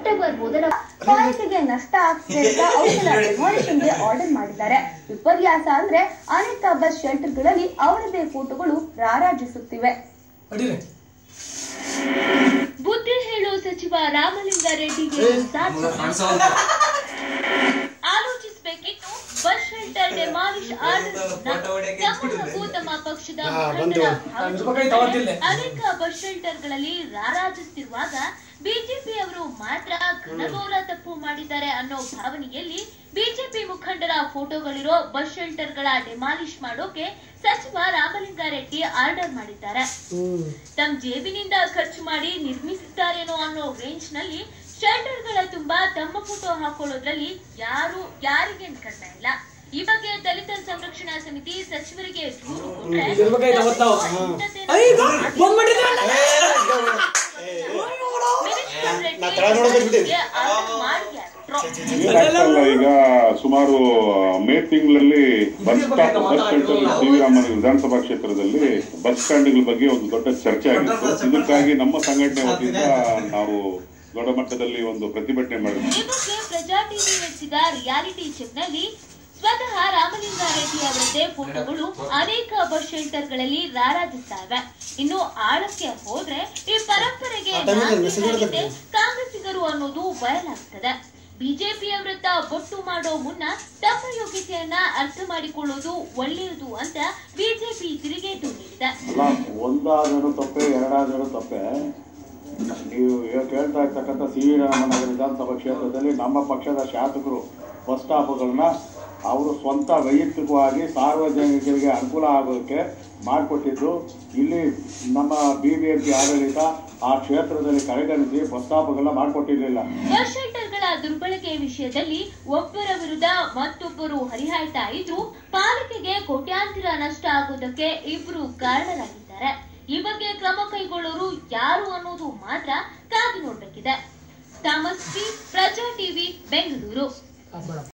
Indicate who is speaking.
Speaker 1: October 1 ಪಾಲಿಕೆಗೆ ನಷ್ಟ ಆಗ್ತಿದೆ ಅಂತ ಅವುಗಳ ಡೆಮಾಲಿಷನ್ಗೆ ಆರ್ಡರ್ ಮಾಡಿದ್ದಾರೆ. ವಿಪರ್ಯಾಸ ಅಂದ್ರೆ ಅನೇಕ ಬಸ್ ಶೆಲ್ಟರ್ಗಳಲ್ಲಿ ಅವರದೇ ಫೋಟೋಗಳು ರಾರಾಜಿಸುತ್ತಿವೆ. ಬುದ್ಧಿ ಹೇಳೋ ಸಚಿವ ರಾಮಲಿಂಗಾರೆಡ್ಡಿಗೆ ಆಲೋಚಿಸಬೇಕಿತ್ತು. ಬಸ್ ಶೆಲ್ಟರ್ ಡೆಮಾಲಿಷ್ ಆರ್ಡರ್ ತಮ್ಮ ಪಕ್ಷದ ಅನೇಕ ಬಸ್ ಶೆಲ್ಟರ್ಗಳಲ್ಲಿ ರಾರಾಜಿಸುತ್ತಿರುವಾಗ ಬಿಜೆಪಿ ಅವರು ಮಾತ್ರ ಘನಘೋರ ತಪ್ಪು ಮಾಡಿದ್ದಾರೆ ಅನ್ನೋ ಭಾವನೆಯಲ್ಲಿ ಬಿಜೆಪಿ ಮುಖಂಡರ ಫೋಟೋಗಳಿರೋ ಬಸ್ ಶೆಲ್ಟರ್ಗಳ ಡೆಮಾಲಿಷ್ ಮಾಡೋಕೆ ಸಚಿವ ರಾಮಲಿಂಗಾರೆಡ್ಡಿ ಆರ್ಡರ್ ಮಾಡಿದ್ದಾರೆ. ತಮ್ಮ ಜೇಬಿನಿಂದ ಖರ್ಚು ಮಾಡಿ ನಿರ್ಮಿಸಿದ್ದಾರೇನೋ ಅನ್ನೋ ರೇಂಜ್ ನಲ್ಲಿ ಶೆಲ್ಟರ್ಗಳ ತುಂಬಾ ತಮ್ಮ ಫೋಟೋ ಹಾಕೊಳ್ಳೋದ್ರಲ್ಲಿ ಯಾರಿಗೆ ಕಡಿಮೆ ಇಲ್ಲ. ಈ ಬಗ್ಗೆ ದಲಿತ ಸಂರಕ್ಷಣಾ ಸಮಿತಿ ಸಚಿವರಿಗೆ ದೂರು ಕೊಟ್ಟರೆ
Speaker 2: ಈಗ ಸುಮಾರು ಮೇ ತಿಂಗಳಲ್ಲಿ ಬಸ್ ಶೆಲ್ಟರ್ ಶ್ರೀರಾಮನ ವಿಧಾನಸಭಾ ಕ್ಷೇತ್ರದಲ್ಲಿ ಬಸ್ ಸ್ಟ್ಯಾಂಡ್ಗಳ ಬಗ್ಗೆ ಒಂದು ದೊಡ್ಡ ಚರ್ಚೆ ಆಗಿತ್ತು. ಇದಕ್ಕಾಗಿ ನಮ್ಮ ಸಂಘಟನೆ ವತಿಯಿಂದ ನಾವು ದೊಡ್ಡ ಮಟ್ಟದಲ್ಲಿ ಒಂದು ಪ್ರತಿಭಟನೆ ಮಾಡಿದ್ವಿ.
Speaker 1: ಪ್ರಜಾ ಟಿವಿ ನಡೆಸಿದ ರಿಯಾಲಿಟಿ ಚೆಕ್ ನಲ್ಲಿ ಸ್ವತಃ ರಾಮಲಿಂಗಾರೆಡ್ಡಿ ಅವರದ್ದೇ ಫೋಟೋಗಳು ಅನೇಕ ಬಸ್ ಶೆಲ್ಟರ್ಗಳಲ್ಲಿ ರಾರಾಜಿಸುತ್ತವೆ. ಇನ್ನು ಆಳಕ್ಕೆ ಹೋದ್ರೆ ಈ ಪರಂಪರೆಗೆ ಕಾಂಗ್ರೆಸ್ಸಿಗರು ಅನ್ನೋದು ಬಯಲಾಗ್ತದೆ. ಬಿಜೆಪಿಯವರತ್ತ ಬೊಟ್ಟು ಮಾಡೋ ಮುನ್ನ ತಮ್ಮ ಯೋಗ್ಯತೆಯನ್ನ ಅರ್ಥ ಮಾಡಿಕೊಳ್ಳೋದು ಒಳ್ಳೆಯದು ಅಂತ ಬಿಜೆಪಿ ತಿರುಗೇಟು ನೀಡಿದೆ.
Speaker 3: ಒಂದಾದರೂ ತಪ್ಪೆ, ಎರಡಾದರೂ ತಪ್ಪೆ. ನೀವು ಕೇಳ್ತಾ ಇರ್ತಕ್ಕಂಥ ಶ್ರೀರಾಮನಗರ ವಿಧಾನಸಭಾ ಕ್ಷೇತ್ರದಲ್ಲಿ ನಮ್ಮ ಪಕ್ಷದ ಶಾಸಕರು ಬಸ್ ಸ್ಟಾಪ್ಗಳನ್ನ ಅವರು ಸ್ವಂತ ವೈಯಕ್ತಿಕವಾಗಿ ಸಾರ್ವಜನಿಕರಿಗೆ ಅನುಕೂಲ ಆಗೋದಕ್ಕೆ ಮಾಡಿಕೊಟ್ಟಿದ್ದು. ಇಲ್ಲಿ ನಮ್ಮ ಬಿಬಿಎಂಪಿ ಆಡಳಿತ ಆ ಕ್ಷೇತ್ರದಲ್ಲಿ ಕಡೆಗಣಿಸಿ ಬಸ್ ಸ್ಟಾಪ್ಗಳನ್ನ ಮಾಡಿಕೊಟ್ಟಿರಲಿಲ್ಲ.
Speaker 1: ಬಸ್ ಶೆಲ್ಟರ್ಗಳ ದುರ್ಬಳಕೆ ವಿಷಯದಲ್ಲಿ ಒಬ್ಬರ ವಿರುದ್ಧ ಮತ್ತೊಬ್ಬರು ಹರಿಹಾಯ್ತಾ ಇದ್ರು ಪಾಲಿಕೆಗೆ ಕೋಟ್ಯಾಂತರ ನಷ್ಟ ಆಗುವುದಕ್ಕೆ ಇಬ್ರು ಕಾರಣರಾಗಿದ್ದಾರೆ. ಈ ಬಗ್ಗೆ ಕ್ರಮ ಕೈಗೊಳ್ಳೋರು ಯಾರು ಅನ್ನೋದು ಮಾತ್ರ ಕಾದು ನೋಡಬೇಕಿದೆ. ಥಾಮಸ್ ಟಿ, ಪ್ರಜಾ ಟಿವಿ, ಬೆಂಗಳೂರು.